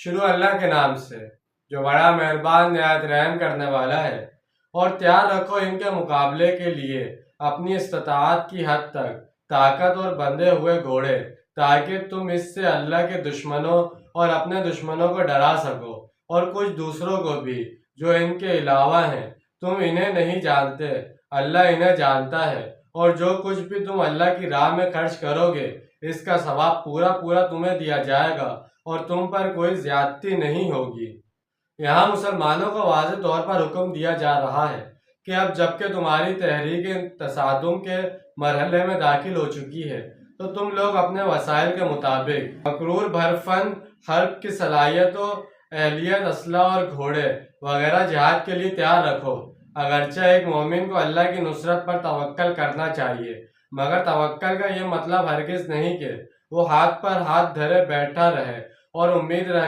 شروع اللہ کے نام سے جو بڑا مہربان نہایت رحم کرنے والا ہے، اور تیار رکھو ان کے مقابلے کے لیے اپنی استطاعت کی حد تک طاقت اور بندھے ہوئے گھوڑے، تاکہ تم اس سے اللہ کے دشمنوں اور اپنے دشمنوں کو ڈرا سکو، اور کچھ دوسروں کو بھی جو ان کے علاوہ ہیں۔ تم انہیں نہیں جانتے، اللہ انہیں جانتا ہے، اور جو کچھ بھی تم اللہ کی راہ میں خرچ کرو گے اس کا ثواب پورا تمہیں دیا جائے گا، اور تم پر کوئی زیادتی نہیں ہوگی۔ یہاں مسلمانوں کو واضح طور پر حکم دیا جا رہا ہے کہ اب جبکہ تمہاری تحریک تصادم کے مرحلے میں داخل ہو چکی ہے، تو تم لوگ اپنے وسائل کے مطابق مقرور بھر فن حرب کی صلاحیتوں، اہلیت، اسلحہ اور گھوڑے وغیرہ جہاد کے لیے تیار رکھو۔ اگرچہ ایک مومن کو اللہ کی نصرت پر توکل کرنا چاہیے، مگر توکل کا یہ مطلب ہرگز نہیں کہ وہ ہاتھ پر ہاتھ دھرے بیٹھا رہے اور امید رکھے